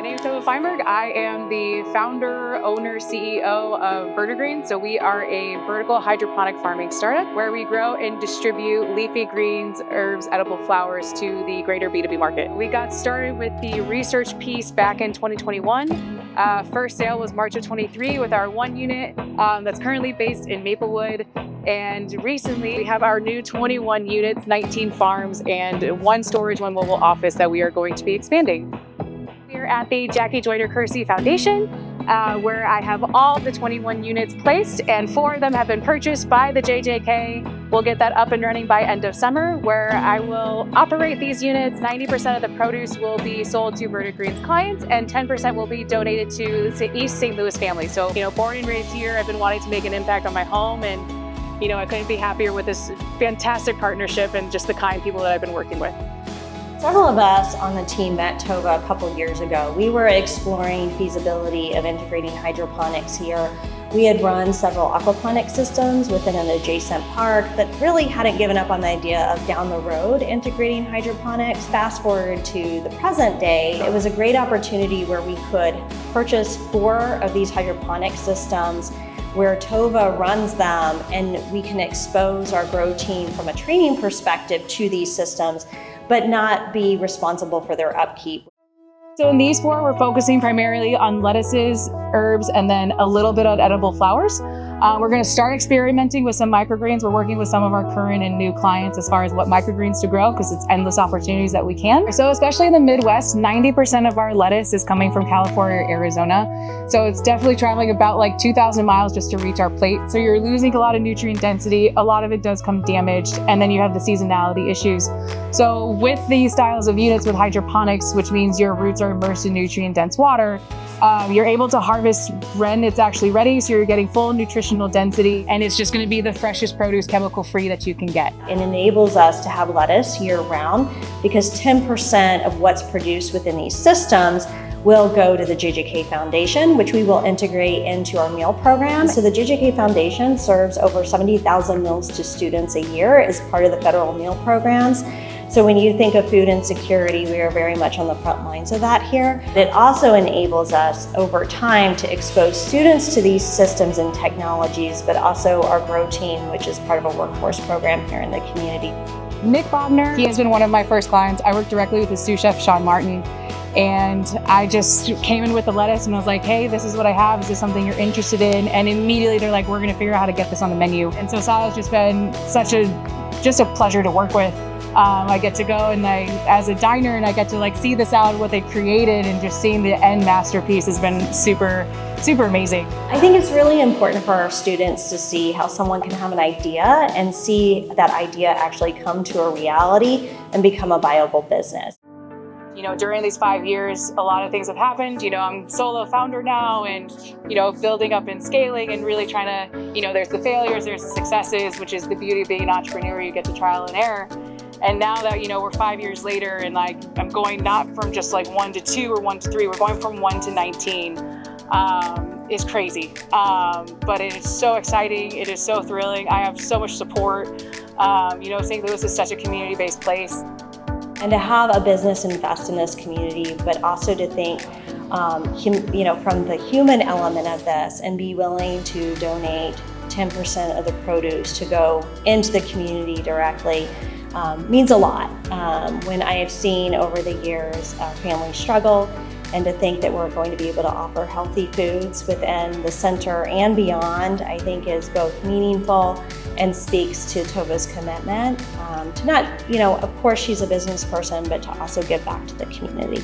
name is Tova Feinberg. I am the founder, owner, CEO of VertiGreens. So we are a vertical hydroponic farming startup where we grow and distribute leafy greens, herbs, edible flowers to the greater B2B market. We got started with the research piece back in 2021. First sale was March of 23 with our 1 unit that's currently based in Maplewood. And recently we have our new 21 units, 19 farms, and 1 storage, 1 mobile office that we are going to be expanding. We're at the Jackie Joyner Kersey Foundation, where I have all the 21 units placed, and 4 of them have been purchased by the JJK. We'll get that up and running by end of summer, where I will operate these units. 90% of the produce will be sold to VertiGreens clients, and 10% will be donated to the East St. Louis family. So, born and raised here, I've been wanting to make an impact on my home, and I couldn't be happier with this fantastic partnership and just the kind people that I've been working with. Several of us on the team met Tova a couple years ago. We were exploring feasibility of integrating hydroponics here. We had run several aquaponic systems within an adjacent park, but really hadn't given up on the idea of down the road integrating hydroponics. Fast forward to the present day, it was a great opportunity where we could purchase 4 of these hydroponic systems where Tova runs them, and we can expose our grow team from a training perspective to these systems, but not be responsible for their upkeep. So in these 4, we're focusing primarily on lettuces, herbs, and then a little bit on edible flowers. We're going to start experimenting with some microgreens. We're working with some of our current and new clients as far as what microgreens to grow, because it's endless opportunities that we can. So especially in the Midwest, 90% of our lettuce is coming from California or Arizona. So it's definitely traveling about like 2,000 miles just to reach our plate. So you're losing a lot of nutrient density. A lot of it does come damaged, and then you have the seasonality issues. So with these styles of units with hydroponics, which means your roots are immersed in nutrient-dense water, you're able to harvest when it's actually ready, so you're getting full nutritional density, and it's just going to be the freshest produce, chemical-free, that you can get. It enables us to have lettuce year-round because 10% of what's produced within these systems will go to the JJK Foundation, which we will integrate into our meal program. So the JJK Foundation serves over 70,000 meals to students a year as part of the federal meal programs. So when you think of food insecurity, we are very much on the front lines of that here. It also enables us over time to expose students to these systems and technologies, but also our grow team, which is part of a workforce program here in the community. Nick Bobner, he has been one of my first clients. I work directly with the sous chef, Sean Martin. And I just came in with the lettuce and I was like, hey, this is what I have. Is this something you're interested in? And immediately they're like, we're going to figure out how to get this on the menu. And so Sal's just been just a pleasure to work with. I get to go and as a diner, and I get to see the salad, what they created, and just seeing the end masterpiece has been super, super amazing. I think it's really important for our students to see how someone can have an idea and see that idea actually come to a reality and become a viable business. During these 5 years, a lot of things have happened. I'm solo founder now, and, building up and scaling and really trying to, there's the failures, there's the successes, which is the beauty of being an entrepreneur. You get to trial and error. And now that, we're 5 years later, and I'm going not from just 1 to 2 or 1 to 3, we're going from 1 to 19. Is crazy. But it is so exciting. It is so thrilling. I have so much support. St. Louis is such a community-based place. And to have a business invest in this community, but also to think, from the human element of this and be willing to donate 10% of the produce to go into the community directly means a lot. When I have seen over the years families struggle, and to think that we're going to be able to offer healthy foods within the center and beyond, I think is both meaningful and speaks to Tova's commitment to not, of course she's a business person, but to also give back to the community.